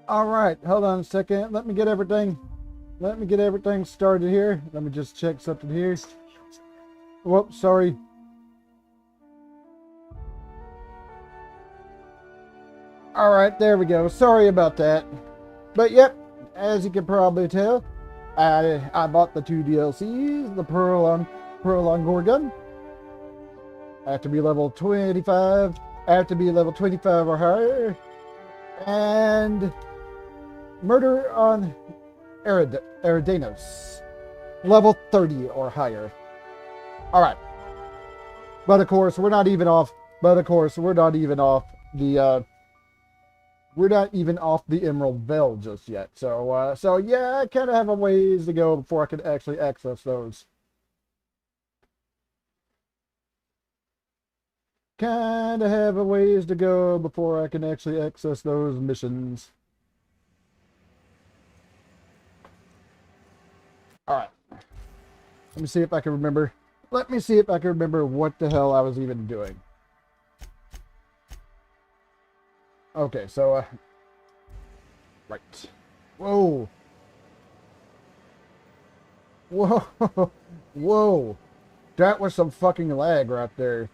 All right, hold on a second. Let me get everything. Let me get everything started here. Let me just check something here. Whoops, sorry. All right, there we go. Sorry about that. But yep, as you can probably tell, I bought the 2 DLCs, the Pearl on Gorgon. I have to be level 25. I have to be level 25 or higher. And Murder on Eridanos, level 30 or higher. All right. But of course, we're not even off. But of course, we're not even off the Emerald Veil just yet. So yeah, I kind of have a ways to go before I can actually access those. Kind of have a ways to go before I can actually access those missions. All right. Let me see if I can remember. Let me see if I can remember what the hell I was even doing. Okay, so right. Whoa. Whoa. Whoa. That was some fucking lag right there.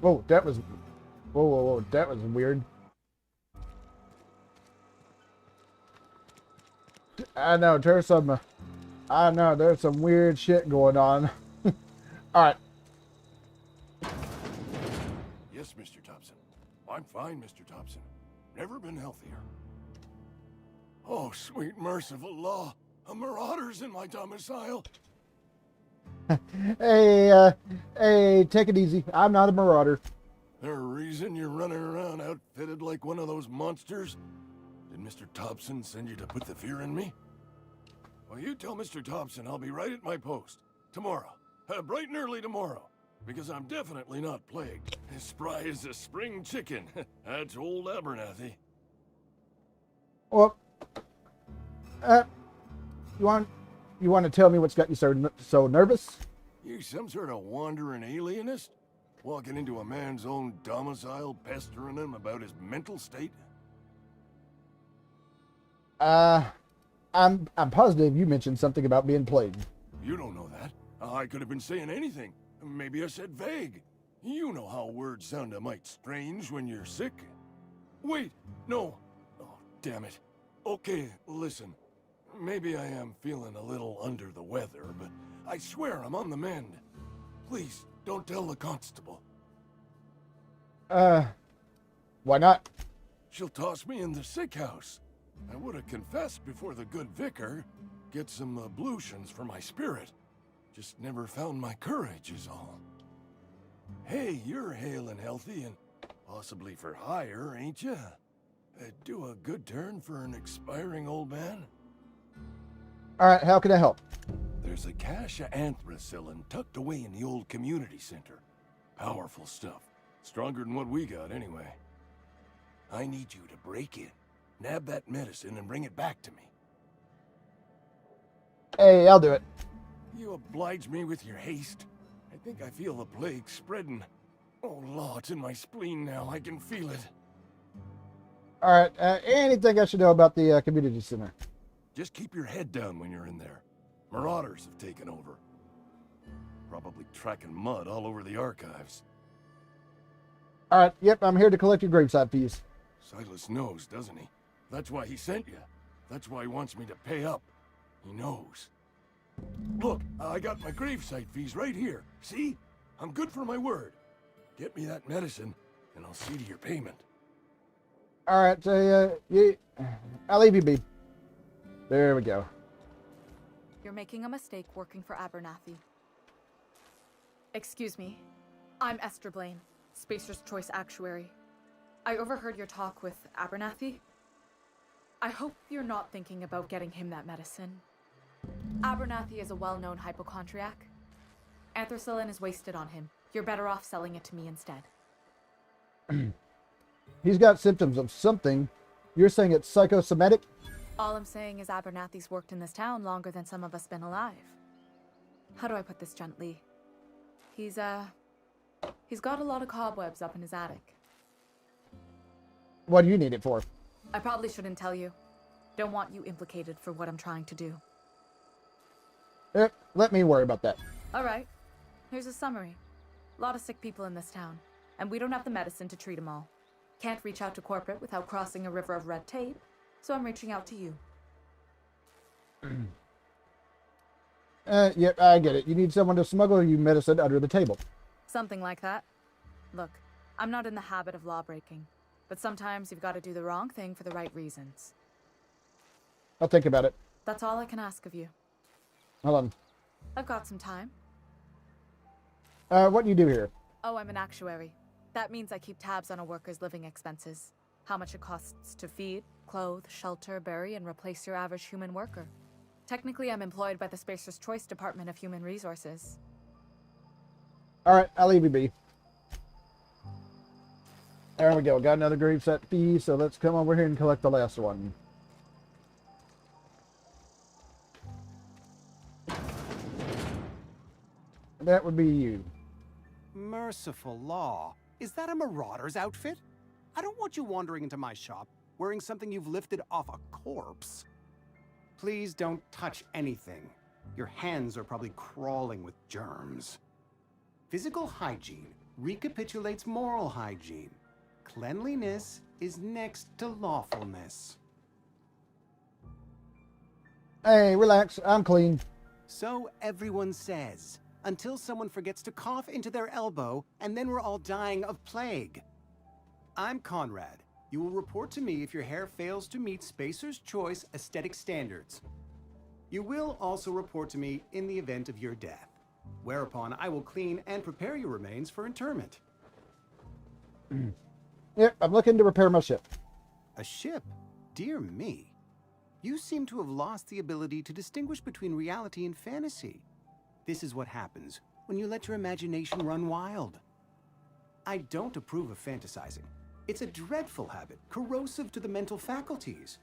Whoa, that was... Whoa, that was weird. I know, there's some... I know, there's some weird shit going on. Alright. Yes, Mr. Thompson. I'm fine, Mr. Thompson. Never been healthier. Oh, sweet merciful law. A marauder's in my domicile. Hey, take it easy. I'm not a marauder. There's a reason you're running around outfitted like one of those monsters? Did Mr. Thompson send you to put the fear in me? Well, you tell Mr. Thompson I'll be right at my post. Tomorrow. Bright and early tomorrow. Because I'm definitely not plagued. As spry as a spring chicken. That's old Abernathy. Well, you want to tell me what's got you so nervous? You some sort of wandering alienist? Walking into a man's own domicile, pestering him about his mental state? I'm positive you mentioned something about being plagued. You don't know that. I could have been saying anything. Maybe I said vague. You know how words sound a mite strange when you're sick. Wait, no. Oh, damn it. Okay, listen. Maybe I am feeling a little under the weather, but I swear I'm on the mend. Please, don't tell the constable. Why not? She'll toss me in the sick house. I would have confessed before the good vicar. Get some ablutions for my spirit. Just never found my courage is all. Hey, you're hale and healthy and possibly for hire, ain't ya? Do a good turn for an expiring old man? Alright, how can I help? There's a cache of anthracillin tucked away in the old community center. Powerful stuff. Stronger than what we got, anyway. I need you to break in, nab that medicine, and bring it back to me. Hey, I'll do it. You oblige me with your haste. I think I feel the plague spreading. Oh, law, it's in my spleen now. I can feel it. Alright, anything I should know about the community center? Just keep your head down when you're in there. Marauders have taken over. Probably tracking mud all over the archives. Alright, yep, I'm here to collect your graveside fees. Silas knows, doesn't he? That's why he sent you. That's why he wants me to pay up. He knows. Look, I got my gravesite fees right here. See? I'm good for my word. Get me that medicine, and I'll see to your payment. Alright, so, I'll leave you be. There we go. You're making a mistake working for Abernathy. Excuse me. I'm Esther Blaine, Spacer's Choice Actuary. I overheard your talk with Abernathy. I hope you're not thinking about getting him that medicine. Abernathy is a well-known hypochondriac. Anthracillin is wasted on him. You're better off selling it to me instead. He's got symptoms of something. You're saying it's psychosomatic? All I'm saying is Abernathy's worked in this town longer than some of us been alive. How do I put this gently? He's He's got a lot of cobwebs up in his attic. What do you need it for? I probably shouldn't tell you. Don't want you implicated for what I'm trying to do. Let me worry about that. Alright, here's a summary. A lot of sick people in this town, and we don't have the medicine to treat them all. Can't reach out to corporate without crossing a river of red tape, so I'm reaching out to you. Yep, I get it. You need someone to smuggle you medicine under the table. Something like that. Look, I'm not in the habit of law breaking, but sometimes you've got to do the wrong thing for the right reasons. I'll think about it. That's all I can ask of you. Hold on. I've got some time. What do you do here? Oh, I'm an actuary. That means I keep tabs on a worker's living expenses. How much it costs to feed, clothe, shelter, bury, and replace your average human worker. Technically, I'm employed by the Spacer's Choice Department of Human Resources. Alright, I'll leave you be. There we go. Got another gravesite fee, so let's come over here and collect the last one. That would be you. Merciful law. Is that a marauder's outfit? I don't want you wandering into my shop wearing something you've lifted off a corpse. Please don't touch anything. Your hands are probably crawling with germs. Physical hygiene recapitulates moral hygiene. Cleanliness is next to lawfulness. Hey, relax. I'm clean. So everyone says, until someone forgets to cough into their elbow, and then we're all dying of plague. I'm Conrad. You will report to me if your hair fails to meet Spacer's Choice aesthetic standards. You will also report to me in the event of your death, whereupon I will clean and prepare your remains for interment. Yep, I'm looking to repair my ship. A ship? Dear me. You seem to have lost the ability to distinguish between reality and fantasy. This is what happens when you let your imagination run wild. I don't approve of fantasizing. It's a dreadful habit, corrosive to the mental faculties.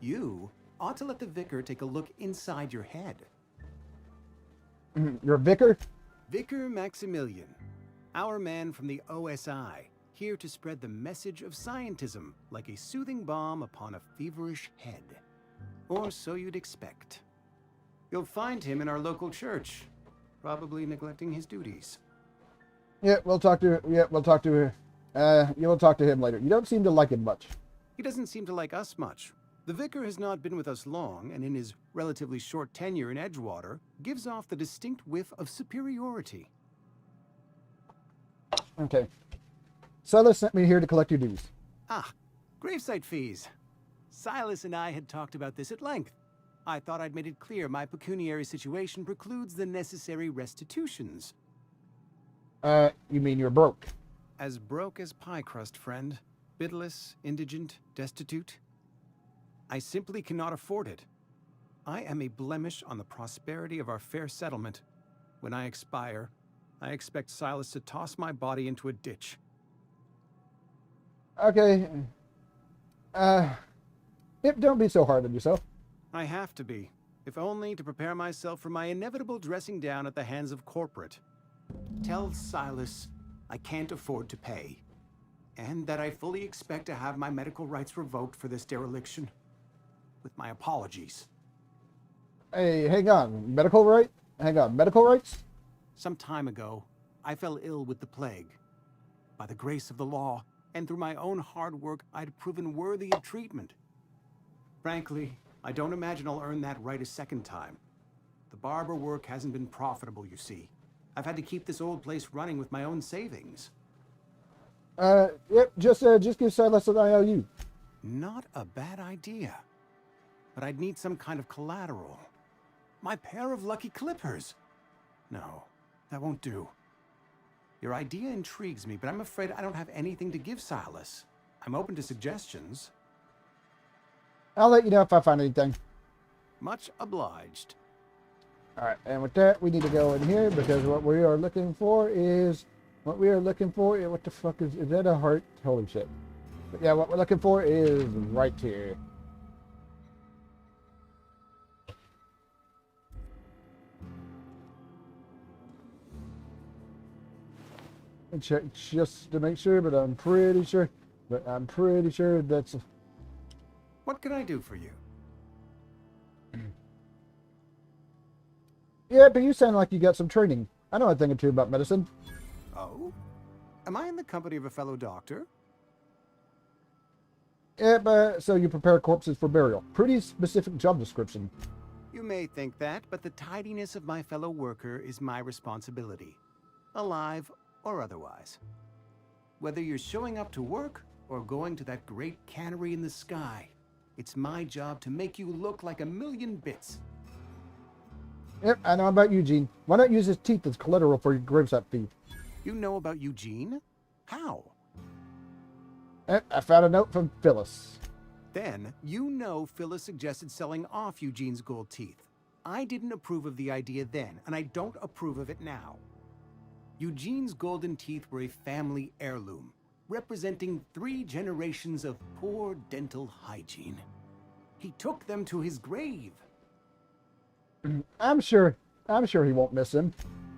You ought to let the Vicar take a look inside your head. You're a vicar? Vicar Maximilian, our man from the OSI, here to spread the message of scientism like a soothing balm upon a feverish head. Or so you'd expect. You'll find him in our local church, probably neglecting his duties. Yeah, we'll talk to you will talk to him later. You don't seem to like him much. He doesn't seem to like us much. The Vicar has not been with us long, and in his relatively short tenure in Edgewater, gives off the distinct whiff of superiority. Okay. Silas sent me here to collect your dues. Ah, gravesite fees. Silas and I had talked about this at length. I thought I'd made it clear my pecuniary situation precludes the necessary restitutions. You mean you're broke? As broke as pie crust, friend. Bidless, indigent, destitute. I simply cannot afford it. I am a blemish on the prosperity of our fair settlement. When I expire, I expect Silas to toss my body into a ditch. Okay. Yep, don't be so hard on yourself. I have to be, if only to prepare myself for my inevitable dressing down at the hands of corporate. Tell Silas I can't afford to pay, and that I fully expect to have my medical rights revoked for this dereliction. With my apologies. Hey, hang on. Medical right? Hang on. Medical rights? Some time ago, I fell ill with the plague. By the grace of the law, and through my own hard work, I'd proven worthy of treatment. Frankly, I don't imagine I'll earn that right a second time. The barber work hasn't been profitable, you see. I've had to keep this old place running with my own savings. Yep, just give Silas an IOU. Not a bad idea. But I'd need some kind of collateral. My pair of lucky clippers. No, that won't do. Your idea intrigues me, but I'm afraid I don't have anything to give Silas. I'm open to suggestions. I'll let you know if I find anything. Much obliged. Alright, and with that, we need to go in here because what we are looking for is... What the fuck is that a heart? Holy shit. But yeah, what we're looking for is right here. And check just to make sure, but I'm pretty sure. But I'm pretty sure that's. What can I do for you? Yeah, but you sound like you got some training. I know a thing or two about medicine. Oh? Am I in the company of a fellow doctor? Yeah, but so you prepare corpses for burial. Pretty specific job description. You may think that, but the tidiness of my fellow worker is my responsibility. Alive or otherwise. Whether you're showing up to work or going to that great cannery in the sky, it's my job to make you look like a million bits. Yep, I know about Eugene. Why not use his teeth as collateral for your gravesite fee? You know about Eugene? How? Yep, I found a note from Phyllis. Then, you know Phyllis suggested selling off Eugene's gold teeth. I didn't approve of the idea then, and I don't approve of it now. Eugene's golden teeth were a family heirloom, representing 3 generations of poor dental hygiene. He took them to his grave. I'm sure he won't miss him.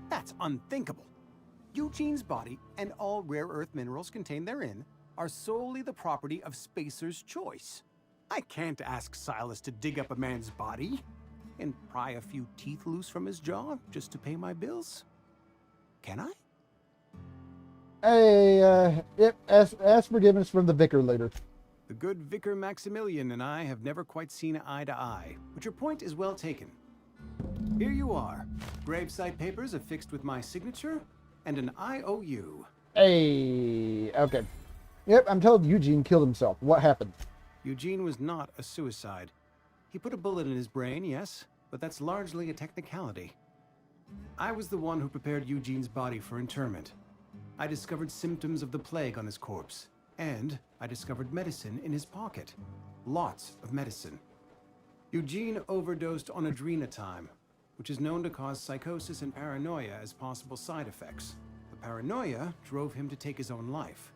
That's unthinkable. Eugene's body and all rare earth minerals contained therein are solely the property of Spacer's choice. I can't ask Silas to dig up a man's body and pry a few teeth loose from his jaw just to pay my bills. Can I? Hey, yep, ask forgiveness from the vicar later. The good Vicar Maximilian and I have never quite seen eye to eye, but your point is well taken. Here you are. Gravesite papers affixed with my signature and an IOU. Hey, okay. Yep, I'm told Eugene killed himself. What happened? Eugene was not a suicide. He put a bullet in his brain, yes, but that's largely a technicality. I was the one who prepared Eugene's body for interment. I discovered symptoms of the plague on his corpse, and I discovered medicine in his pocket. Lots of medicine. Eugene overdosed on adrenatime, which is known to cause psychosis and paranoia as possible side effects. The paranoia drove him to take his own life.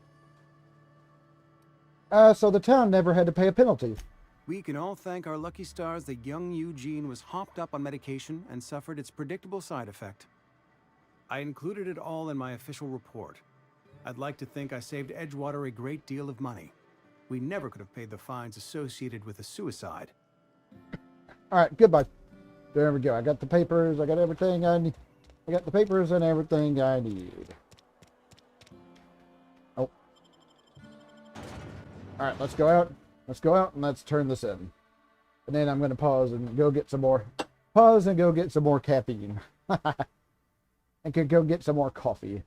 So the town never had to pay a penalty. We can all thank our lucky stars that young Eugene was hopped up on medication and suffered its predictable side effect. I included it all in my official report. I'd like to think I saved Edgewater a great deal of money. We never could have paid the fines associated with a suicide. All right, goodbye. There we go. I got the papers. I got everything I need. I got the papers and everything I need. Oh. All right, let's go out. Let's go out and let's turn this in. And then I'm going to pause and go get some more. Pause and go get some more caffeine. And could go get some more coffee.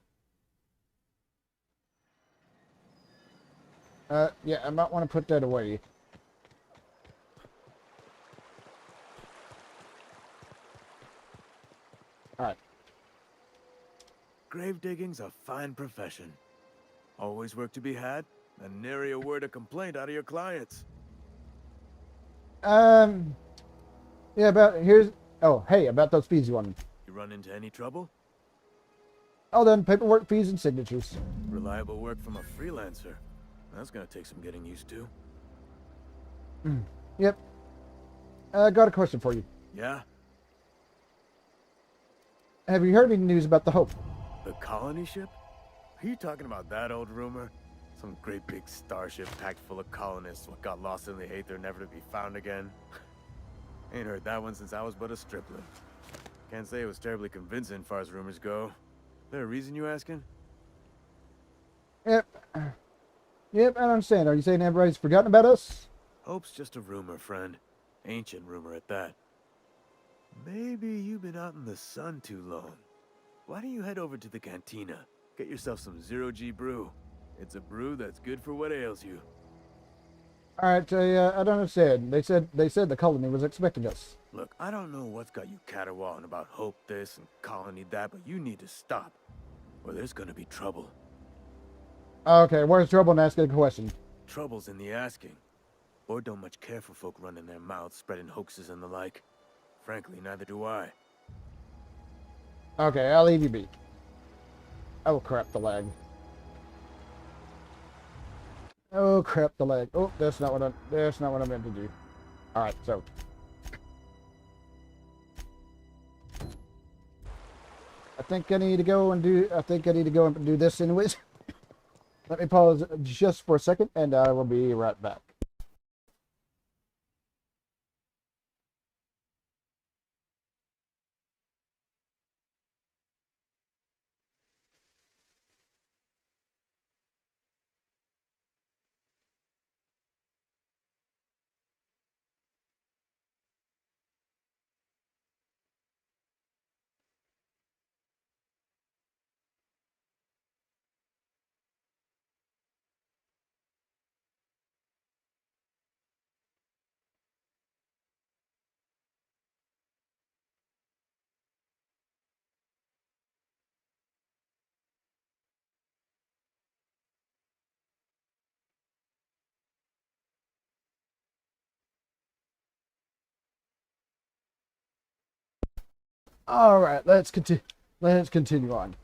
Yeah, I might want to put that away. Alright. Grave digging's a fine profession. Always work to be had, and nary a word of complaint out of your clients. Yeah, about those fees you wanted. You run into any trouble? Oh, then paperwork, fees, and signatures. Reliable work from a freelancer. That's gonna take some getting used to. Yep. I got a question for you. Yeah? Have you heard any news about the Hope? The colony ship? Are you talking about that old rumor? Some great big starship packed full of colonists what got lost in the aether never to be found again? Ain't heard that one since I was but a stripling. Can't say it was terribly convincing far as rumors go. There a reason you asking? Yep. Yep, I don't understand. Are you saying everybody's forgotten about us? Hope's just a rumor, friend. Ancient rumor at that. Maybe you've been out in the sun too long. Why don't you head over to the cantina? Get yourself some zero-G brew. It's a brew that's good for what ails you. Alright, I don't understand. They said the colony was expecting us. Look, I don't know what's got you caterwauling about Hope this and Colony that, but you need to stop, or there's gonna be trouble. Okay, where's trouble in asking a question? Trouble's in the asking. Boy don't much care for folk running their mouths, spreading hoaxes and the like. Frankly, neither do I. Okay, I'll leave you be. Oh crap, the lag. Oh crap, the lag. Oh, that's not what I meant to do. Alright, so. I think I need to go and do. I think I need to go and do this anyways. Let me pause just for a second, and I will be right back. All right, let's continue. Let's continue on.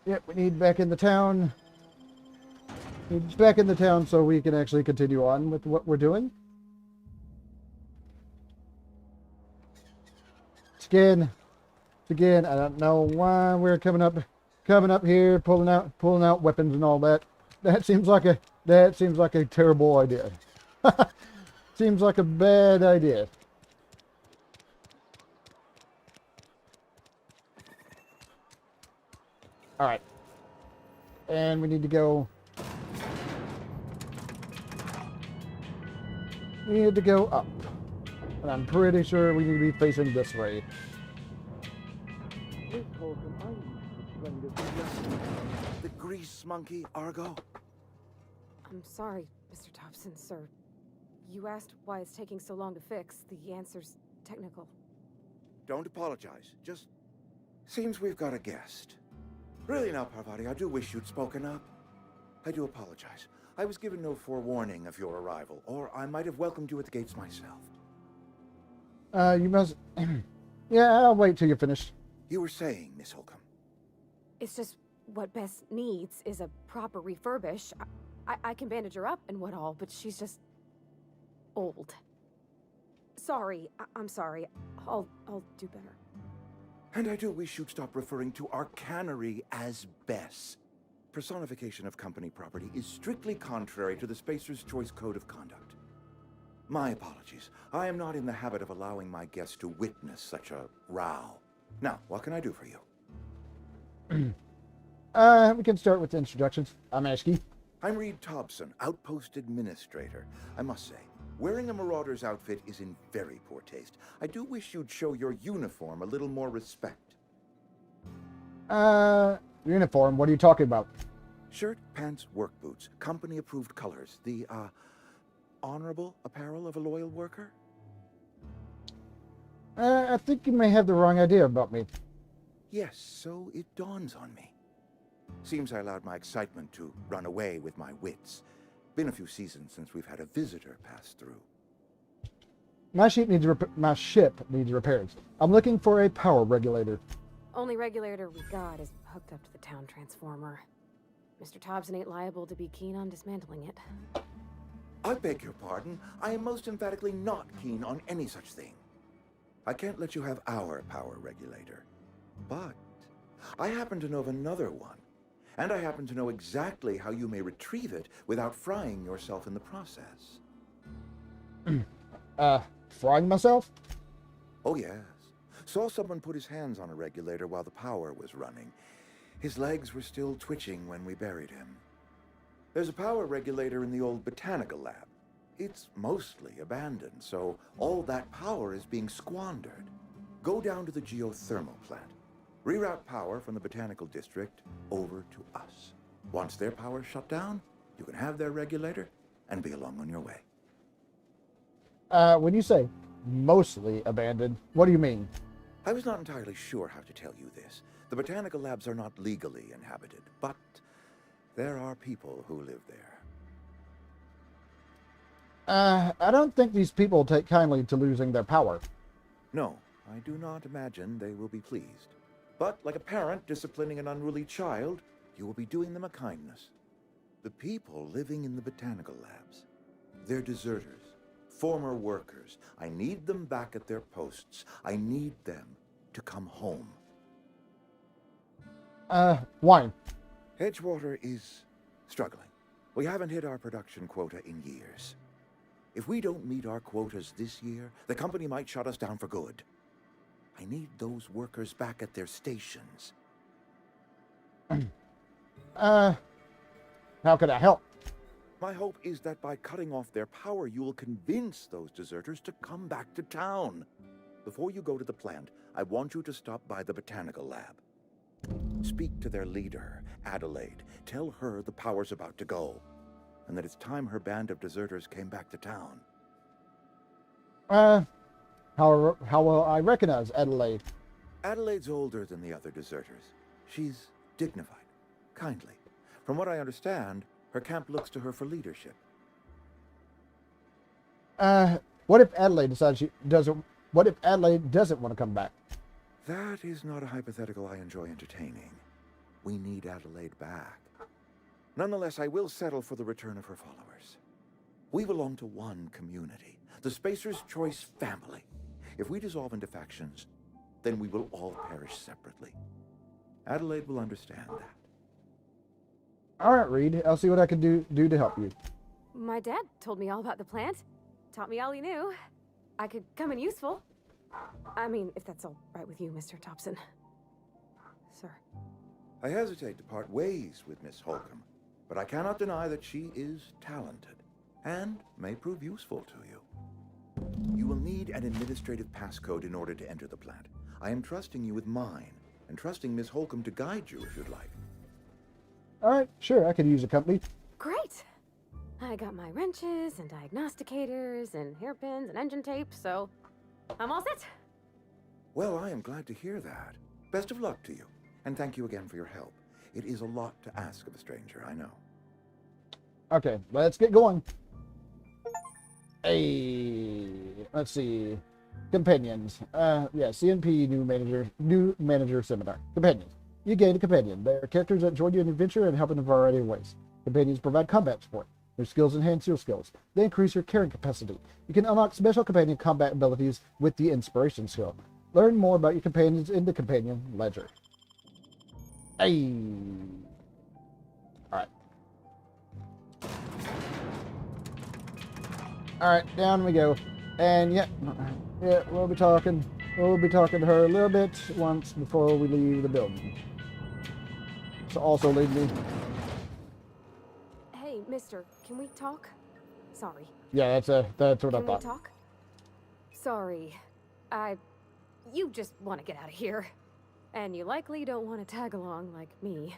Yep, we need back in the town. Need back in the town so we can actually continue on with what we're doing. Again, I don't know why we're coming up here, pulling out weapons and all that. That seems like a terrible idea. Seems like a bad idea. All right, and we need to go. We need to go up, and I'm pretty sure we need to be facing this way. The grease monkey, Argo? I'm sorry, Mr. Thompson, sir. You asked why it's taking so long to fix. The answer's technical. Don't apologize. Just seems we've got a guest. Really now, Parvati, I do wish you'd spoken up. I do apologize. I was given no forewarning of your arrival, or I might have welcomed you at the gates myself. You must... Yeah, I'll wait till you're finished. You were saying, Miss Holcomb. It's just what Bess needs is a proper refurbish. I can bandage her up and what all, but she's just... old. Sorry, I'm sorry. I'll do better. And I do wish you'd stop referring to our cannery as Bess. Personification of company property is strictly contrary to the Spacer's Choice Code of Conduct. My apologies. I am not in the habit of allowing my guests to witness such a row. Now, what can I do for you? We can start with the introductions. I'm Ashky. I'm Reed Thompson, Outpost Administrator. I must say, wearing a Marauder's outfit is in very poor taste. I do wish you'd show your uniform a little more respect. Uniform? What are you talking about? Shirt, pants, work boots, company-approved colors. The, honorable apparel of a loyal worker? I think you may have the wrong idea about me. Yes, so it dawns on me. Seems I allowed my excitement to run away with my wits. Been a few seasons since we've had a visitor pass through. My ship needs repairs. I'm looking for a power regulator. Only regulator we got is hooked up to the town transformer. Mr. Thompson ain't liable to be keen on dismantling it. I beg your pardon. I am most emphatically not keen on any such thing. I can't let you have our power regulator. But I happen to know of another one. And I happen to know exactly how you may retrieve it without frying yourself in the process. Frying myself? Oh, yes. Saw someone put his hands on a regulator while the power was running. His legs were still twitching when we buried him. There's a power regulator in the old botanical lab. It's mostly abandoned, so all that power is being squandered. Go down to the geothermal plant. Reroute power from the botanical district over to us. Once their power's shut down, you can have their regulator and be along on your way. When you say mostly abandoned, what do you mean? I was not entirely sure how to tell you this. The botanical labs are not legally inhabited, but there are people who live there. I don't think these people take kindly to losing their power. No, I do not imagine they will be pleased. But like a parent disciplining an unruly child, you will be doing them a kindness. The people living in the botanical labs, they're deserters, former workers. I need them back at their posts. I need them to come home. Wine. Edgewater is struggling. We haven't hit our production quota in years. If we don't meet our quotas this year, the company might shut us down for good. I need those workers back at their stations. How could I help? My hope is that by cutting off their power, you will convince those deserters to come back to town. Before you go to the plant, I want you to stop by the botanical lab. Speak to their leader, Adelaide. Tell her the power's about to go, and that it's time her band of deserters came back to town. How will I recognize Adelaide? Adelaide's older than the other deserters. She's dignified, kindly. From what I understand, her camp looks to her for leadership. What if Adelaide decides she doesn't? What if Adelaide doesn't want to come back? That is not a hypothetical I enjoy entertaining. We need Adelaide back. Nonetheless, I will settle for the return of her followers. We belong to one community, the Spacer's Choice family. If we dissolve into factions, then we will all perish separately. Adelaide will understand that. All right, Reed. I'll see what I can do to help you. My dad told me all about the plant. Taught me all he knew. I could come in useful. I mean, if that's all right with you, Mr. Thompson. Sir. I hesitate to part ways with Miss Holcomb, but I cannot deny that she is talented and may prove useful to you. You will need an administrative passcode in order to enter the plant. I am trusting you with mine, and trusting Miss Holcomb to guide you if you'd like. All right, sure. I could use a company. Great! I got my wrenches and diagnosticators and hairpins and engine tape, so I'm all set. Well, I am glad to hear that. Best of luck to you, and thank you again for your help. It is a lot to ask of a stranger, I know. Okay, let's get going. Hey, let's see. Companions. Yeah, CNP new manager seminar. Companions. You gain a companion. They are characters that join you in adventure and help in a variety of ways. Companions provide combat support. Their skills enhance your skills. They increase your carrying capacity. You can unlock special companion combat abilities with the inspiration skill. Learn more about your companions in the companion ledger. Hey. Alright. Alright, down we go. And yeah, we'll be talking to her a little bit once before we leave the building. So also leave me. Hey, mister, can we talk? Sorry. Yeah, that's what I Can we thought. talk? Sorry. You just want to get out of here. And you likely don't want to tag along like me.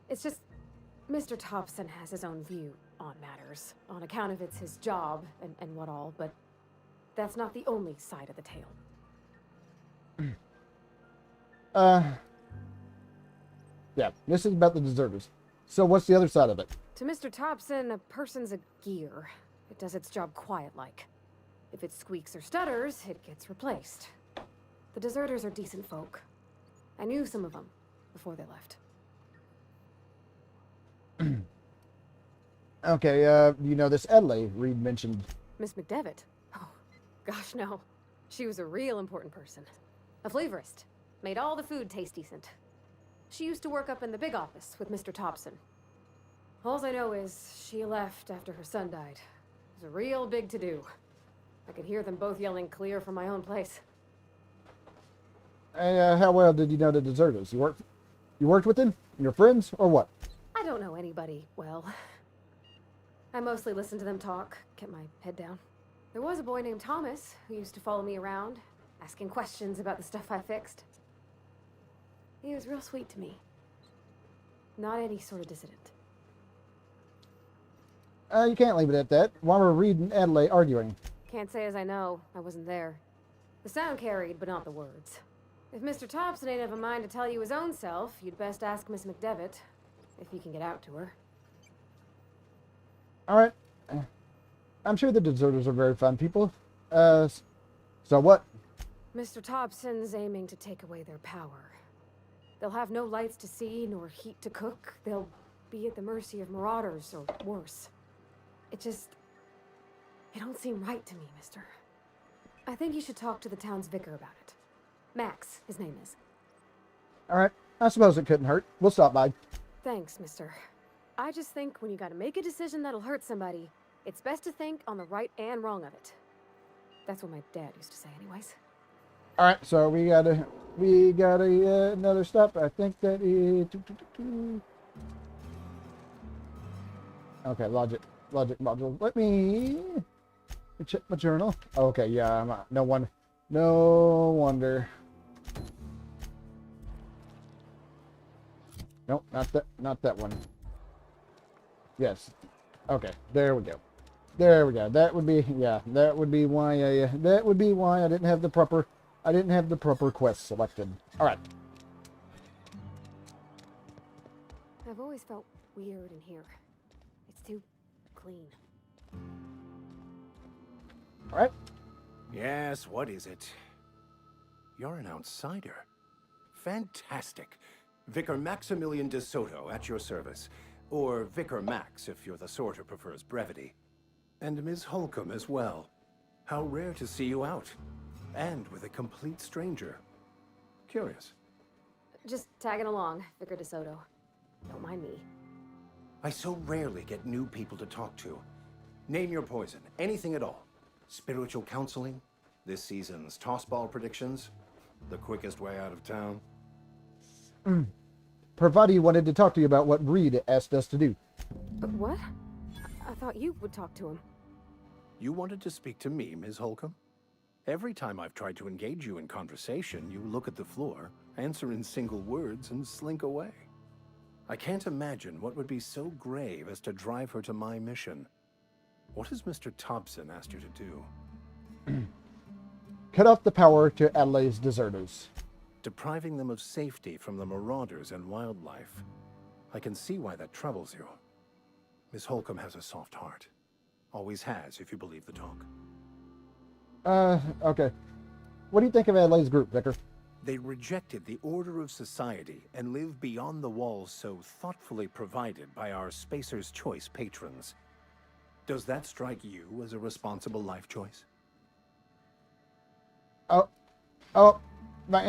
It's just, Mr. Thompson has his own view on matters, on account of it's his job and what all, but that's not the only side of the tale. Yeah, this is about the deserters. So what's the other side of it? To Mr. Thompson, a person's a gear. It does its job quiet-like. If it squeaks or stutters, it gets replaced. The deserters are decent folk. I knew some of them before they left. Okay, you know this Adelaide Reed mentioned. Miss McDevitt? Oh, gosh, no. She was a real important person. A flavorist. Made all the food taste decent. She used to work up in the big office with Mr. Thompson. All I know is she left after her son died. It was a real big to-do. I could hear them both yelling clear from my own place. How well did you know the deserters? You worked with them? Your friends, or what? I don't know anybody well. I mostly listened to them talk, kept my head down. There was a boy named Thomas who used to follow me around, asking questions about the stuff I fixed. He was real sweet to me. Not any sort of dissident. You can't leave it at that. While we're Reed and Adelaide arguing. Can't say as I know. I wasn't there. The sound carried, but not the words. If Mr. Thompson ain't of a mind to tell you his own self, you'd best ask Miss McDevitt, if you can get out to her. All right. I'm sure the deserters are very fun people. So what? Mr. Thompson's aiming to take away their power. They'll have no lights to see, nor heat to cook. They'll be at the mercy of marauders, or worse. It don't seem right to me, mister. I think you should talk to the town's vicar about it. Max, his name is. All right. I suppose it couldn't hurt. We'll stop by. Thanks, mister. I just think when you gotta make a decision that'll hurt somebody, it's best to think on the right and wrong of it. That's what my dad used to say anyways. All right, so we got another stop. I think that is okay. Logic module. Let me check my journal. Okay, yeah, I'm no wonder. Nope, not that one. Yes. Okay, there we go. There we go. That would be, yeah, that would be why I didn't have the proper quest selected. All right. I've always felt weird in here. It's too clean. All right. Yes, what is it? You're an outsider. Fantastic. Vicar Maximilian de Soto at your service. Or Vicar Max, if you're the sort who prefers brevity. And Ms. Holcomb as well. How rare to see you out. And with a complete stranger. Curious. Just tagging along, Vicar de Soto. Don't mind me. I so rarely get new people to talk to. Name your poison. Anything at all. Spiritual counseling? This season's tossball predictions? The quickest way out of town? Pravati wanted to talk to you about what Reed asked us to do. But what? I thought you would talk to him. You wanted to speak to me, Ms. Holcomb? Every time I've tried to engage you in conversation, you look at the floor, answer in single words, and slink away. I can't imagine what would be so grave as to drive her to my mission. What has Mr. Thompson asked you to do? Cut off the power to Adelaide's deserters. Depriving them of safety from the marauders and wildlife. I can see why that troubles you. Miss Holcomb has a soft heart. Always has, if you believe the talk. Okay. What do you think of Adelaide's group, Vicar? They rejected the order of society and live beyond the walls so thoughtfully provided by our Spacer's Choice patrons. Does that strike you as a responsible life choice? My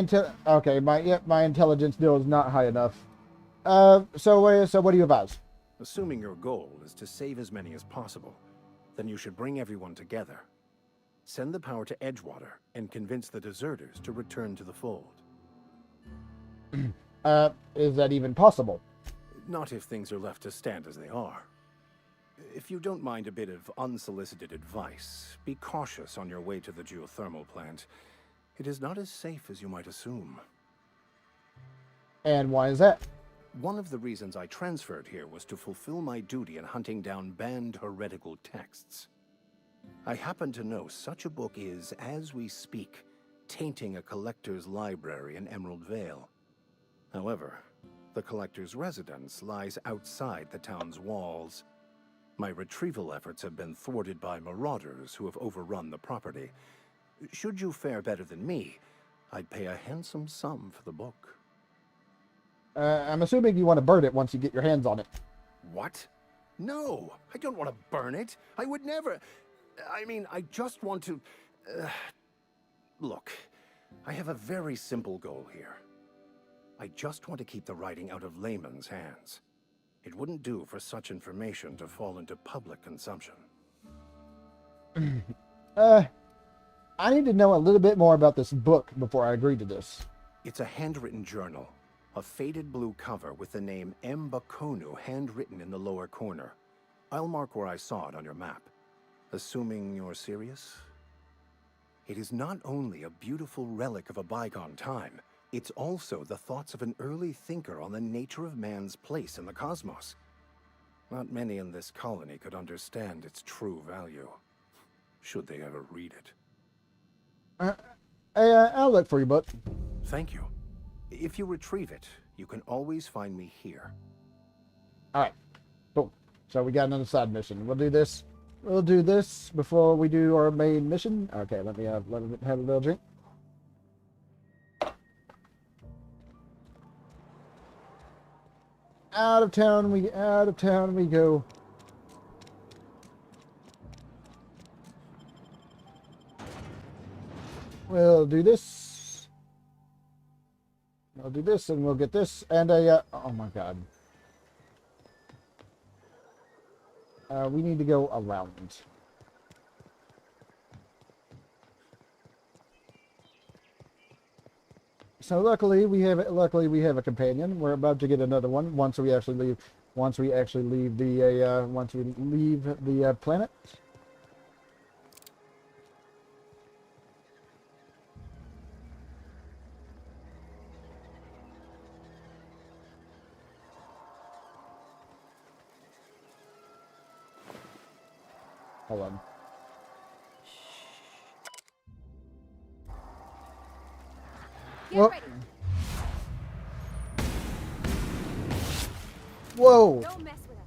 intelligence bill is not high enough. So what do you advise? Assuming your goal is to save as many as possible, then you should bring everyone together. Send the power to Edgewater and convince the deserters to return to the fold. Is that even possible? Not if things are left to stand as they are. If you don't mind a bit of unsolicited advice, be cautious on your way to the geothermal plant. It is not as safe as you might assume. And why is that? One of the reasons I transferred here was to fulfill my duty in hunting down banned heretical texts. I happen to know such a book is, as we speak, tainting a collector's library in Emerald Vale. However, the collector's residence lies outside the town's walls. My retrieval efforts have been thwarted by marauders who have overrun the property. Should you fare better than me, I'd pay a handsome sum for the book. I'm assuming you want to burn it once you get your hands on it. What? No, I don't want to burn it. I would never. I mean, I just want to... Look, I have a very simple goal here. I just want to keep the writing out of layman's hands. It wouldn't do for such information to fall into public consumption. I need to know a little bit more about this book before I agree to this. It's a handwritten journal. A faded blue cover with the name M. Bakonu handwritten in the lower corner. I'll mark where I saw it on your map. Assuming you're serious? It is not only a beautiful relic of a bygone time, it's also the thoughts of an early thinker on the nature of man's place in the cosmos. Not many in this colony could understand its true value, should they ever read it. I'll look for your book. Thank you. If you retrieve it, you can always find me here. All right. Boom. So we got another side mission. We'll do this. We'll do this before we do our main mission. Okay, let me have a little drink. Out of town we go. We'll do this. I'll do this and we'll get this and a, oh my god. We need to go around. So luckily we have a companion. We're about to get another one once we actually leave the planet. Hold on. Get Well, ready. whoa! Don't mess with us.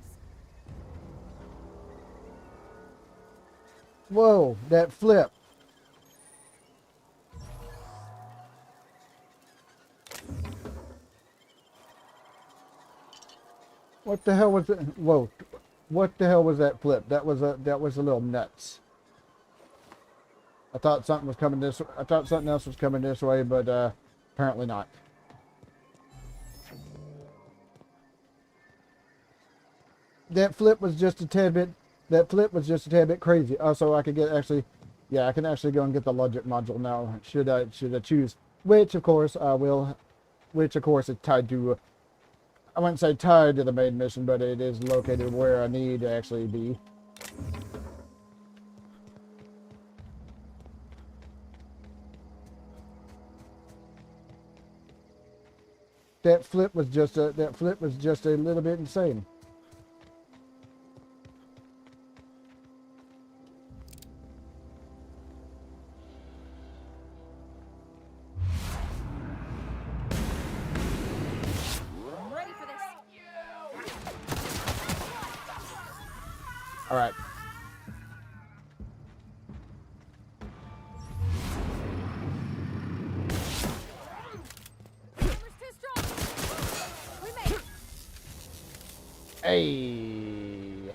Whoa! That flip. What the hell was it? Whoa! What the hell was that flip? That was a little nuts. I thought something was coming this. I thought something else was coming this way, but apparently not. That flip was just a tad bit. That flip was just a tad bit crazy. Oh, so I could get actually, yeah, I can actually go and get the logic module now. Should I choose? Which of course I will. Which of course is tied to. I wouldn't say tied to the main mission, but it is located where I need to actually be. That flip was just a little bit insane. I'm ready for this. All right. Armor's too strong. We made it. Hey.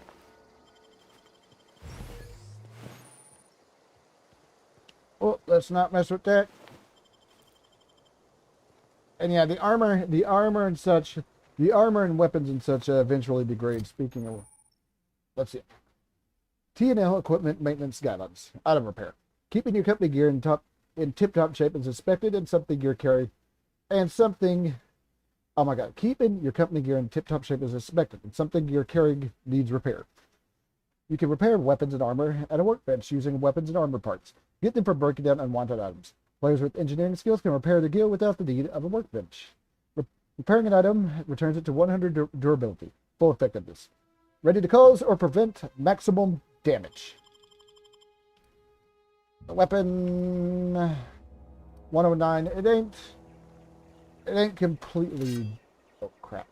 Oh, let's not mess with that. And yeah, the armor and such, the armor and weapons and such eventually degrade. Speaking of, let's see. T&L equipment maintenance guidelines. Item repair. Keeping your company gear in tip-top shape is expected, and something gear carry, and something. Oh my God! Keeping your company gear in tip-top shape is expected, and something gear carrying needs repair. You can repair weapons and armor at a workbench using weapons and armor parts. Get them for breaking down unwanted items. Players with engineering skills can repair the gear without the need of a workbench. Repairing an item returns it to 100 durability. Full effectiveness. Ready to cause or prevent maximum damage. The weapon 109. It ain't completely. Oh crap.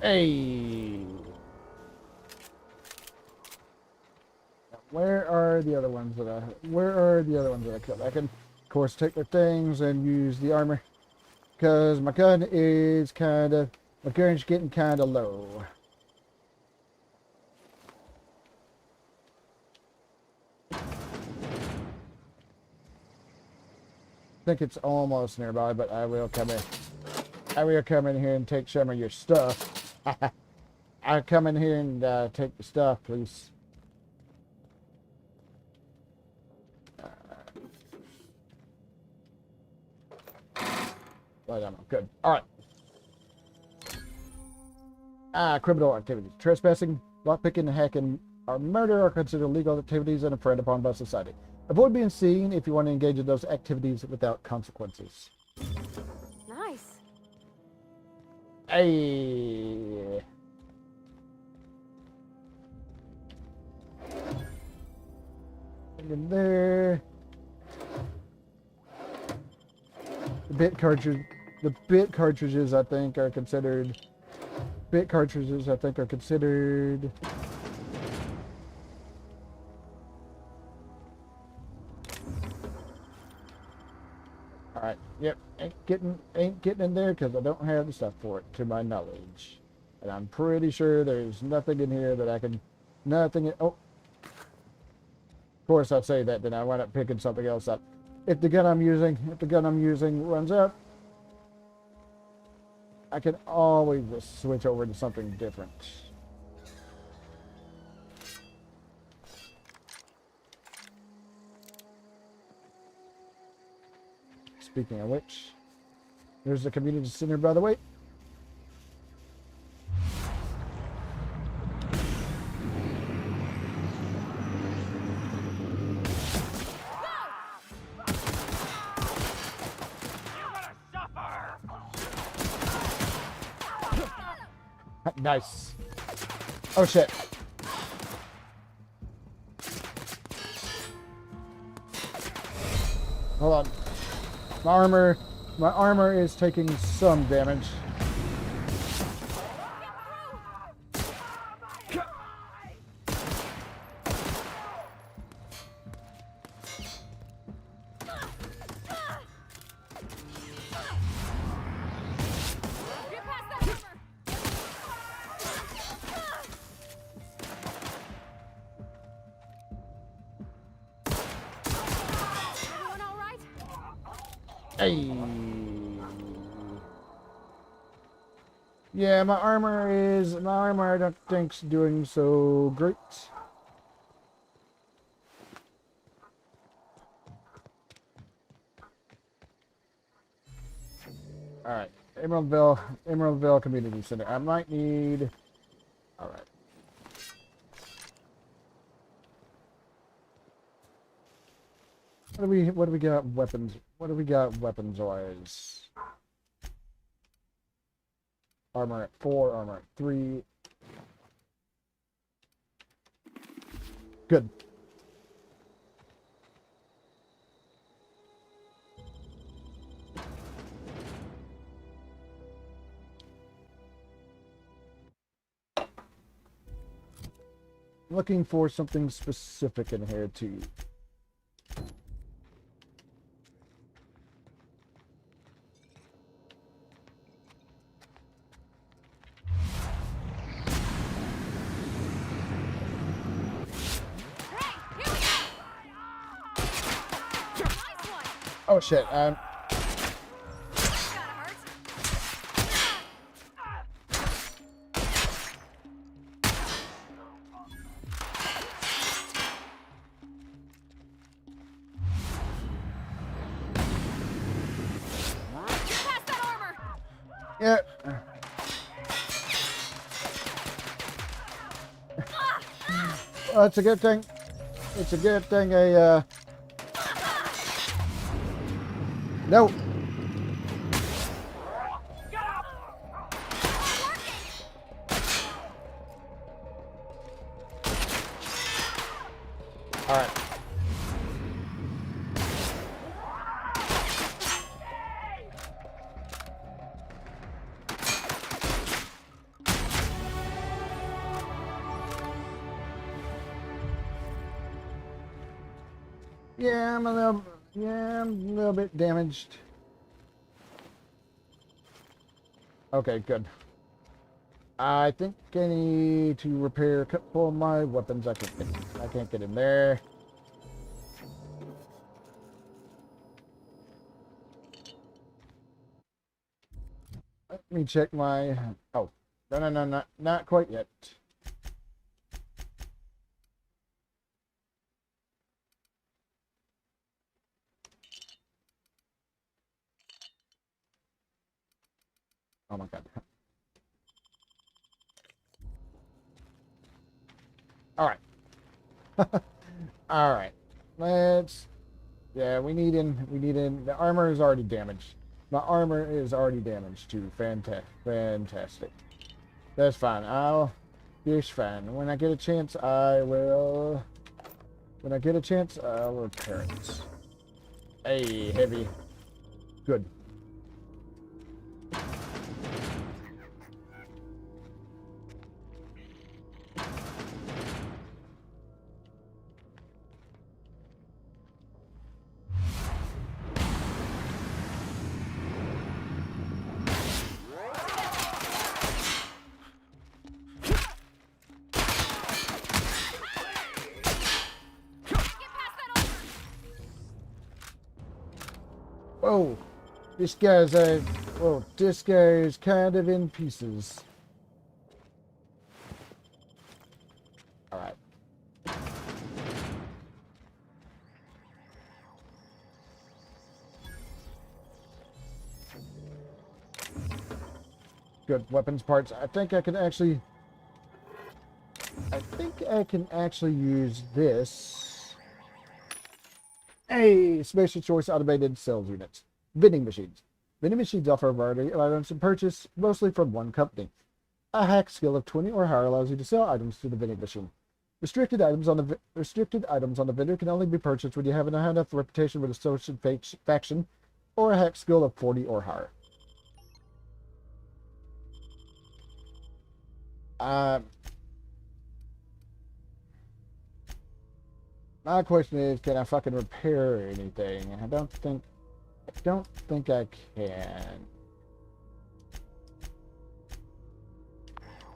Hey. Where are the other ones that I killed? I can, of course, take their things and use the armor. Because my gun is my gun's getting kind of low. I think it's almost nearby, but I will come in. I will come in here and take some of your stuff. I'll come in here and take the stuff, please. But good. All right. Criminal activities. Trespassing, lockpicking, hacking, or murder are considered legal activities and frowned upon by society. Avoid being seen if you want to engage in those activities without consequences. Nice. Hey. in there. The bit cartridges I think are considered. All right. Yep. Ain't getting in there because I don't have the stuff for it, to my knowledge. And I'm pretty sure there's nothing in here that I can. Oh. Of course, I'd say that, then I wind up picking something else up. If the gun I'm using runs out, I can always just switch over to something different. Speaking of which, there's the community center, by the way. Nice. Oh shit. Hold on. My armor is taking some damage. Hey. Yeah, my armor I don't think's doing so great. Alright. Emeraldville Community Center. I might need. Alright. What do we got weapons? What do we got weapons wise? Armor at 4, armor at 3. Good. Looking for something specific in here too. Oh shit, Alright. Yeah. Well, it's a good thing. It's a good thing No. All right. Yeah, I'm a little bit damaged. Okay, good. I think I need to repair a couple of my weapons. I can't get in there. Let me check my. Oh, no, not quite yet. Oh my god. All right. All right. Yeah, we need in. The armor is already damaged. My armor is already damaged too. Fantastic. That's fine. It's fine. When I get a chance, I will When I get a chance, I'll repair it. Hey, heavy. Good. Whoa, this guy's whoa, this guy is kind of in pieces. All right. Good weapons parts. I think I can actually use this. Hey, Spatial Choice Automated Sales Units. Vending machines. Vending machines offer a variety of items to purchase, mostly from one company. A hack skill of 20 or higher allows you to sell items to the vending machine. Restricted items on the vendor can only be purchased when you have a high enough reputation with a social faction, or a hack skill of 40 or higher. My question is, can I fucking repair anything? I don't think I can.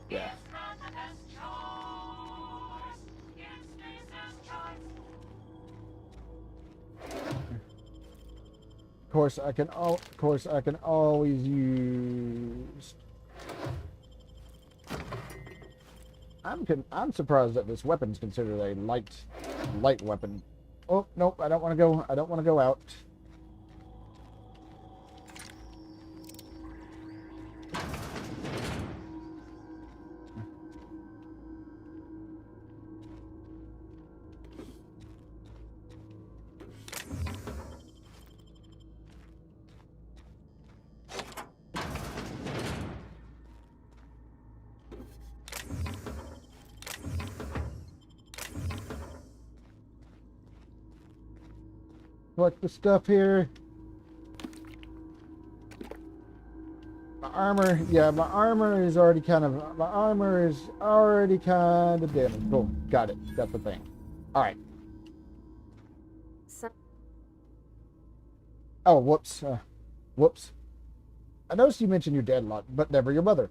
Yeah. Of course, I can always use. I'm surprised that this weapon's considered a light weapon. Oh nope, I don't want to go out. Collect the stuff here. My armor is already kind of damaged. Boom, got it. Got the thing. All right. Oh, whoops. Whoops. I noticed you mentioned your dad a lot, but never your mother.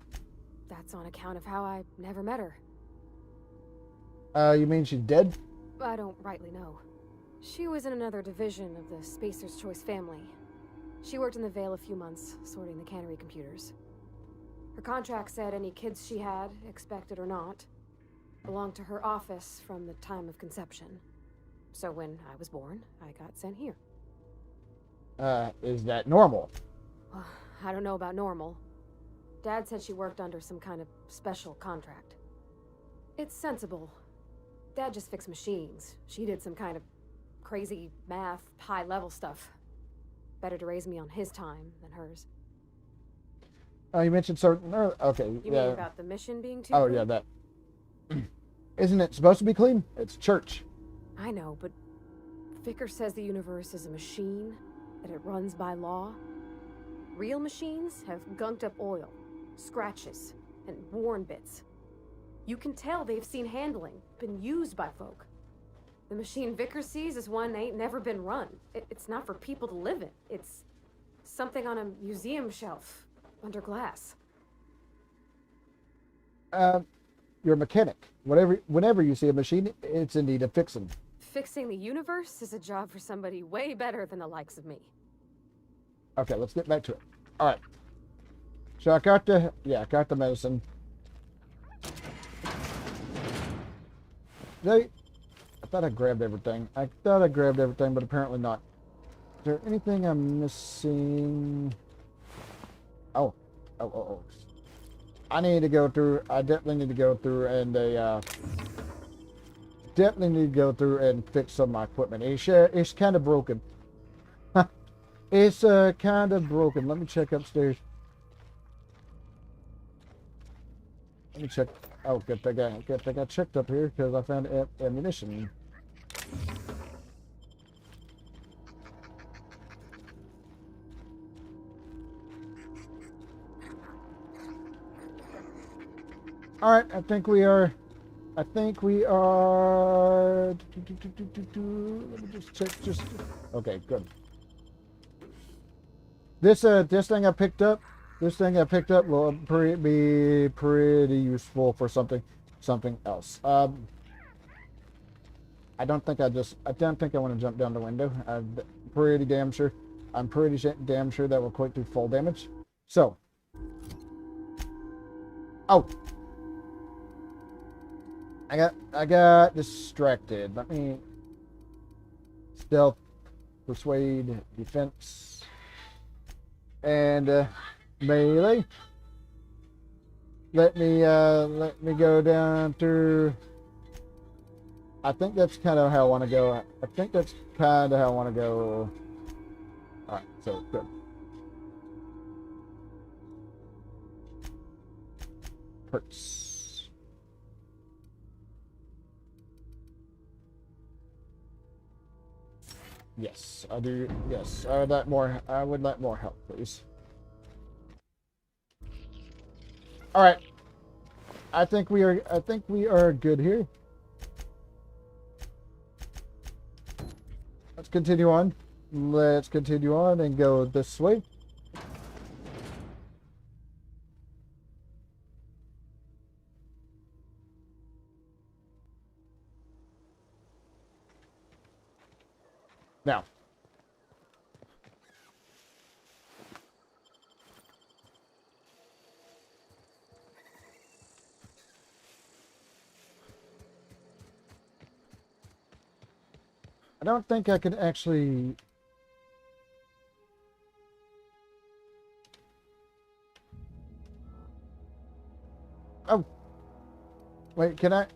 That's on account of how I never met her. You mean she's dead? I don't rightly know. She was in another division of the Spacer's Choice family. She worked in the Vale a few months, sorting the cannery computers. Her contract said any kids she had, expected or not, belonged to her office from the time of conception. So when I was born, I got sent here. Is that normal? Well, I don't know about normal. Dad said she worked under some kind of special contract. It's sensible. Dad just fixed machines. She did some kind of crazy math, high-level stuff. Better to raise me on his time than hers. Oh, you mentioned certain. Okay, You yeah. mean about the mission being too Oh, clean? yeah, that. Isn't it supposed to be clean? It's church. I know, but Vicar says the universe is a machine, that it runs by law. Real machines have gunked up oil, scratches, and worn bits. You can tell they've seen handling, been used by folk. The machine Vicar sees is one that ain't never been run. It's not for people to live in. It's something on a museum shelf, under glass. You're a mechanic. Whenever you see a machine, it's in need of fixing. Fixing the universe is a job for somebody way better than the likes of me. Okay, let's get back to it. All right. So I got the medicine. I thought I grabbed everything. But apparently not. Is there anything I'm missing? Oh. I definitely need to go through and fix some of my equipment. It's kind of broken. It's kind of broken. Let me check upstairs. Let me check. Oh, good thing I checked up here because I found ammunition. All right, I think we are. Let me just check. Okay, good. This thing I picked up. This thing I picked up will be pretty useful for something else. I don't think I want to jump down the window. I'm pretty damn sure. I'm pretty damn sure that will quick do full damage. So. Oh. I got distracted. Let me stealth, persuade, defense, and melee. Let me go down through. I think that's kind of how I want to go. All right, so good. Perks. Yes, I do. Yes, I would like more help, please. All right. I think we are good here. Let's continue on. Let's continue on and go this way. Now. I don't think I can actually... Oh! Wait, can I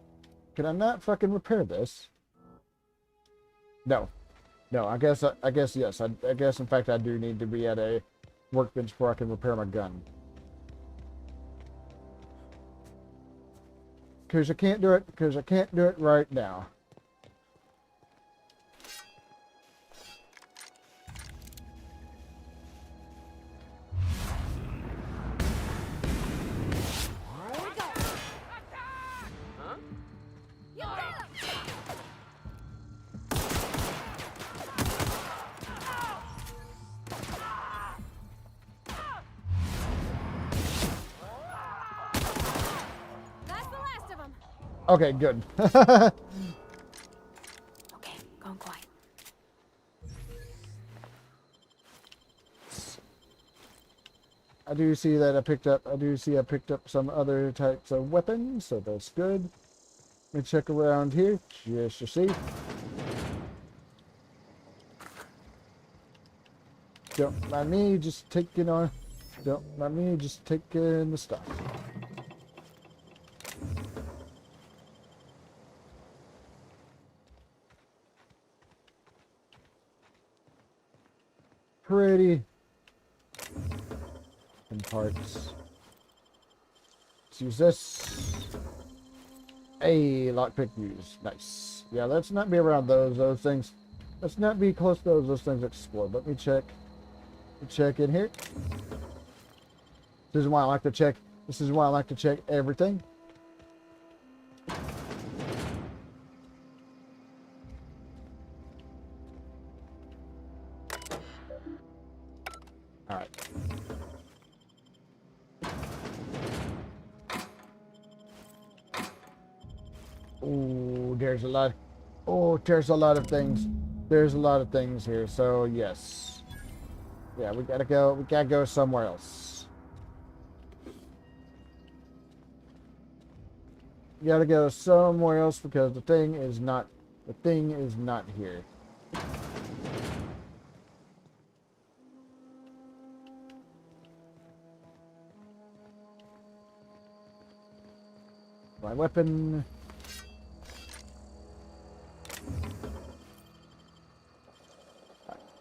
not fucking repair this? No. No, I guess yes. I guess, in fact, I do need to be at a workbench where I can repair my gun. Because I can't do it right now. Okay, good. Okay, going quiet. I do see that I picked up some other types of weapons, so that's good. Let me check around here, just to see. Don't mind me just taking the stuff. Pretty. And parts. Let's use this. Hey, lockpick used. Nice. Yeah, let's not be around those things. Let's not be close to those things explode. Let me check. Check in here. This is why I like to check. This is why I like to check everything. All right. Oh, there's a lot. Oh, there's a lot of things. There's a lot of things here. So yes. Yeah, we gotta go. We gotta go somewhere else. We gotta go somewhere else because the thing is not here. My weapon.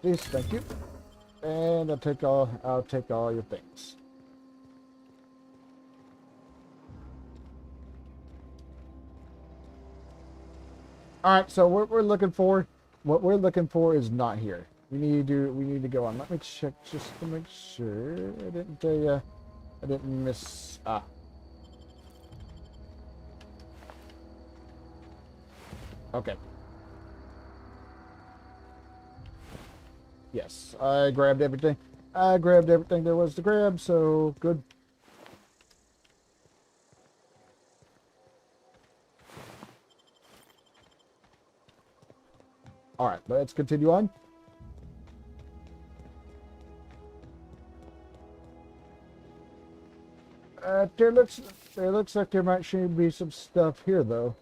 Please, thank you. And I'll take all your things. All right, so what we're looking for is not here. We need to go on. Let me check just to make sure I didn't miss. Okay. Yes, I grabbed everything. I grabbed everything there was to grab, so good. Alright, let's continue on. There looks like there might should be some stuff here, though.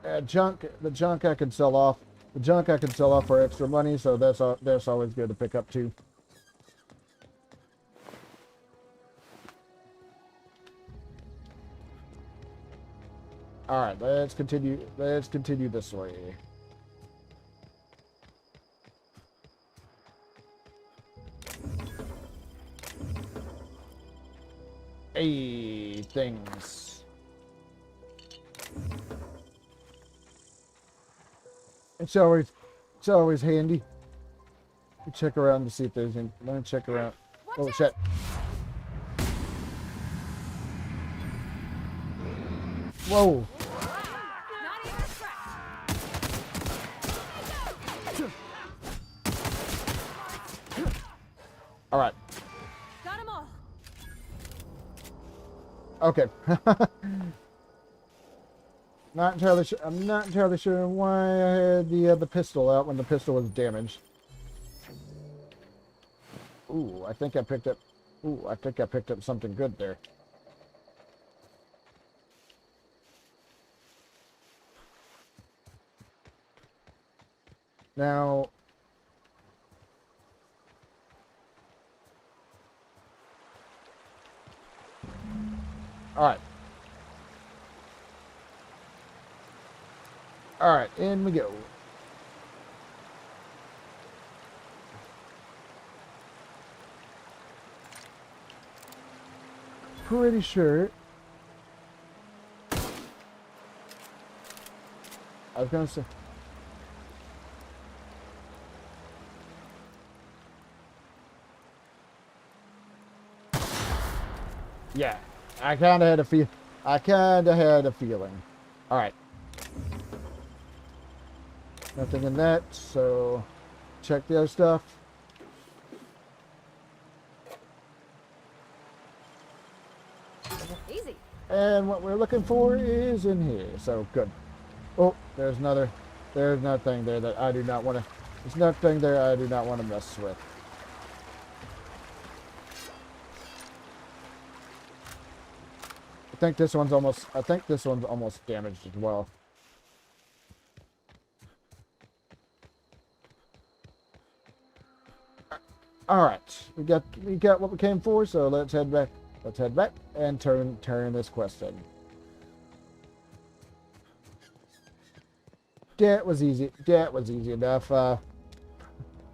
The junk I can sell off. The junk I can sell off for extra money, so that's always good to pick up too. All right, let's continue. Let's continue this way. Hey, things. It's always handy. Check around to see if there's any. Let me check around. Oh shit. Whoa. All right. Got 'em all. Okay. Not entirely sure. I'm not entirely sure why I had the pistol out when the pistol was damaged. Ooh, I think I picked up. Ooh, I think I picked up something good there. Now. All right. All right, in we go. Pretty sure. I was gonna say. Yeah, I kind of had a feel. I kind of had a feeling. All right. Nothing in that, so check the other stuff. Easy. And what we're looking for is in here, so good. Oh, there's another thing there that I do not want to. There's nothing there I do not want to mess with. I think this one's almost damaged as well. All right, we got what we came for, so let's head back. Let's head back and turn this quest in. That was easy. That was easy enough.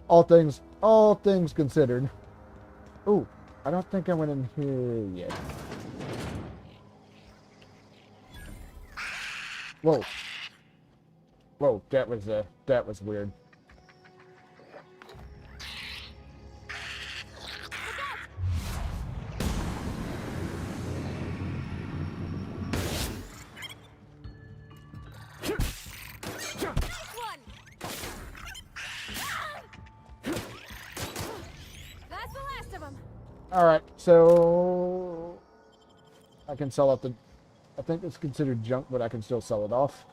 All things considered. Ooh, I don't think I went in here yet. Whoa. Whoa, that was weird. Alright, so I can sell off I think it's considered junk, but I can still sell it off.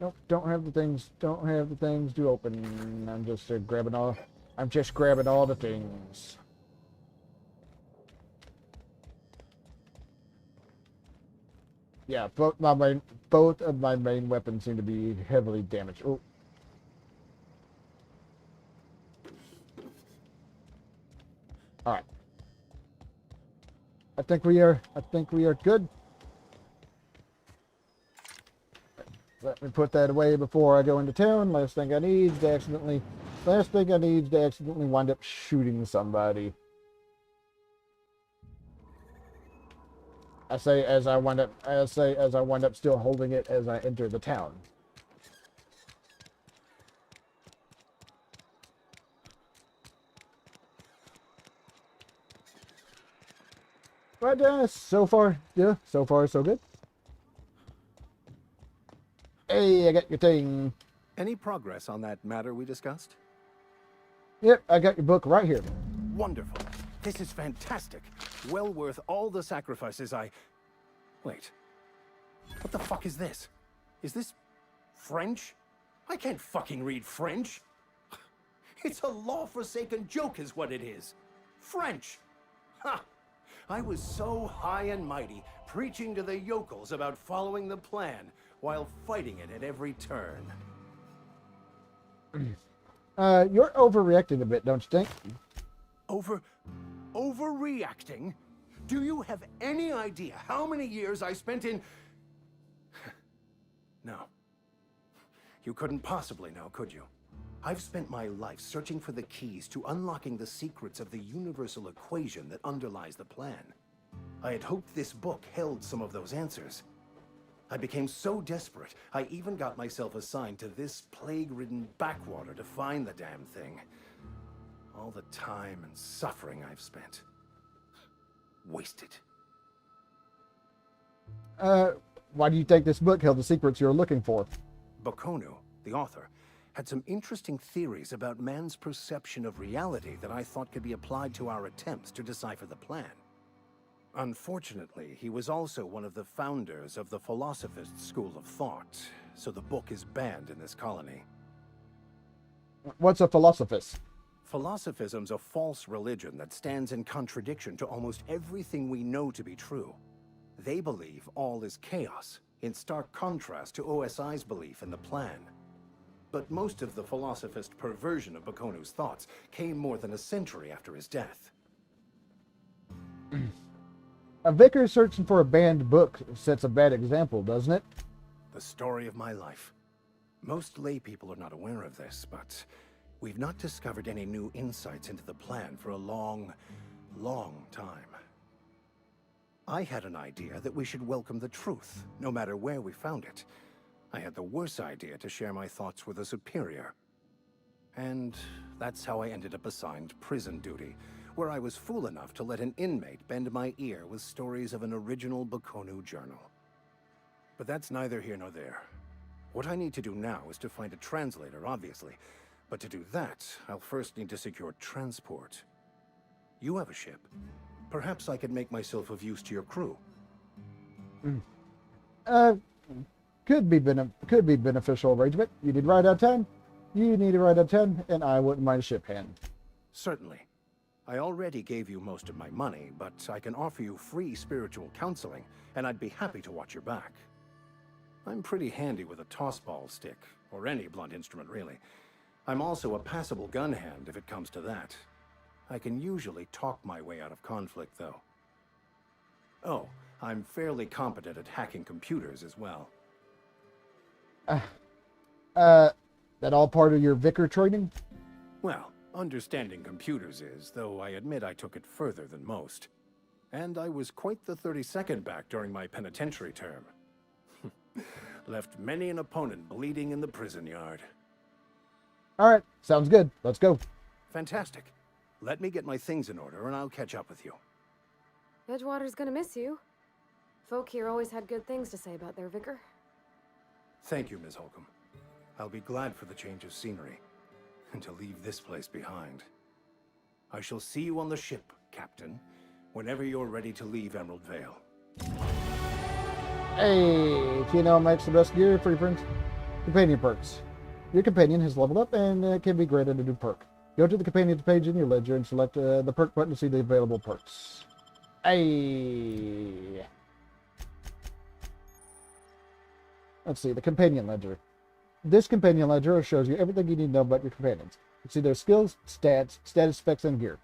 Nope, don't have the things to open. I'm just grabbing all the things. Yeah, both of my main weapons seem to be heavily damaged. Oh. All right. I think we are good. Let me put that away before I go into town. Last thing I need is to accidentally wind up shooting somebody. I say as I wind up still holding it as I enter the town. But so far, yeah, so far so good. Hey, I got your thing. Any progress on that matter we discussed? Yep, I got your book right here. Wonderful. This is fantastic. Well worth all the sacrifices I... Wait. What the fuck is this? Is this French? I can't fucking read French. It's a law-forsaken joke is what it is. French. Ha! I was so high and mighty, preaching to the yokels about following the plan, while fighting it at every turn. You're overreacting a bit, don't you think? Overreacting? Do you have any idea how many years I spent in... No. You couldn't possibly know, could you? I've spent my life searching for the keys to unlocking the secrets of the universal equation that underlies the plan. I had hoped this book held some of those answers. I became so desperate, I even got myself assigned to this plague-ridden backwater to find the damn thing. All the time and suffering I've spent. Wasted. Why do you think this book held the secrets you're looking for? Bokonu, the author, had some interesting theories about man's perception of reality that I thought could be applied to our attempts to decipher the plan. Unfortunately, he was also one of the founders of the Philosophist school of thought, so the book is banned in this colony. What's a philosophist? Philosophism's a false religion that stands in contradiction to almost everything we know to be true. They believe all is chaos, in stark contrast to OSI's belief in the plan. But most of the philosophist perversion of Bakonu's thoughts came more than a century after his death. A vicar searching for a banned book sets a bad example, doesn't it? The story of my life. Most lay people are not aware of this, but we've not discovered any new insights into the plan for a long, long time. I had an idea that we should welcome the truth, no matter where we found it. I had the worse idea to share my thoughts with a superior. And that's how I ended up assigned prison duty, where I was fool enough to let an inmate bend my ear with stories of an original Bokonu journal. But that's neither here nor there. What I need to do now is to find a translator, obviously. But to do that, I'll first need to secure transport. You have a ship. Perhaps I could make myself of use to your crew. Could be beneficial arrangement. You need a ride out of town. You need a ride out of town, and I wouldn't mind a ship hand. Certainly. I already gave you most of my money, but I can offer you free spiritual counseling, and I'd be happy to watch your back. I'm pretty handy with a tossball stick, or any blunt instrument really. I'm also a passable gun hand if it comes to that. I can usually talk my way out of conflict, though. Oh, I'm fairly competent at hacking computers as well. That all part of your vicar training? Well, understanding computers is, though I admit I took it further than most. And I was quite the 32nd back during my penitentiary term. Left many an opponent bleeding in the prison yard. Alright, sounds good. Let's go. Fantastic. Let me get my things in order and I'll catch up with you. Edgewater's gonna miss you. Folk here always had good things to say about their vicar. Thank you, Ms. Holcomb. I'll be glad for the change of scenery, and to leave this place behind. I shall see you on the ship, Captain, whenever you're ready to leave Emerald Vale. Hey, Tino makes the best gear for your friends. Companion perks. Your companion has leveled up and can be granted a new perk. Go to the companions page in your ledger and select the perk button to see the available perks. Hey. Let's see, the companion ledger. This companion ledger shows you everything you need to know about your companions. You see their skills, stats, status specs, and gear.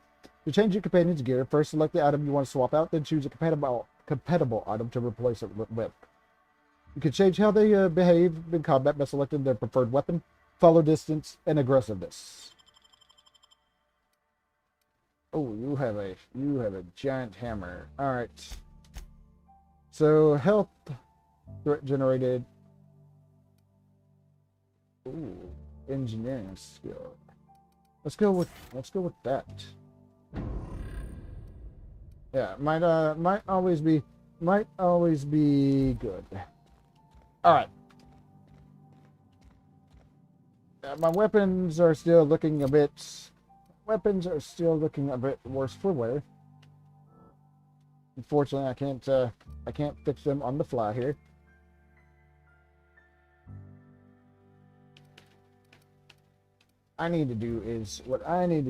To change your companion's gear, first select the item you want to swap out, then choose a compatible item to replace it with. You can change how they behave in combat by selecting their preferred weapon, follow distance, and aggressiveness. Oh, you have a giant hammer. All right. So health threat generated. Ooh, engineering skill. Let's go with that. Yeah, might always be good. All right. My weapons are still looking a bit worse for wear. Unfortunately, I can't fix them on the fly here. What I need to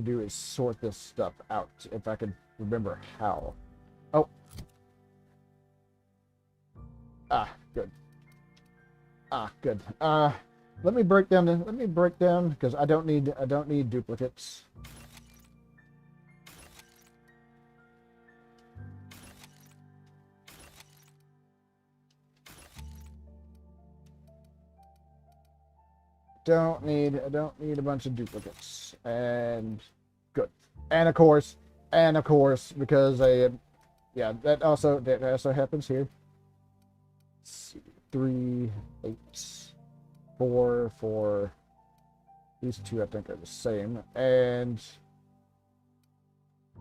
do is sort this stuff out if I can remember how. Oh. Good. Good. Let me break down because I don't need duplicates. I don't need a bunch of duplicates. And good. And of course, because that also happens here. Let's see, 3, 8, 4, 4. These two I think are the same. And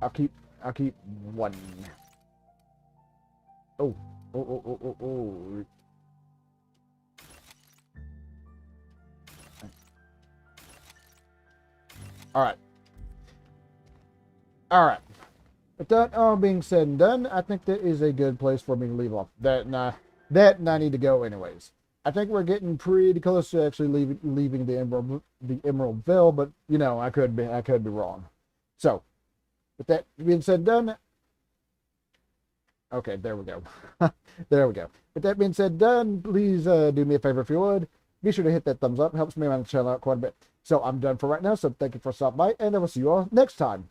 I'll keep 1. Oh. All right. With that all being said and done, I think that is a good place for me to leave off. That and I need to go anyways. I think we're getting pretty close to actually leaving the Emerald Vale, but you know, I could be wrong. So, with that being said and done, okay, there we go. There we go. With that being said and done, please do me a favor if you would. Be sure to hit that thumbs up. Helps me on the channel out quite a bit. So I'm done for right now. So thank you for stopping by, and I will see you all next time.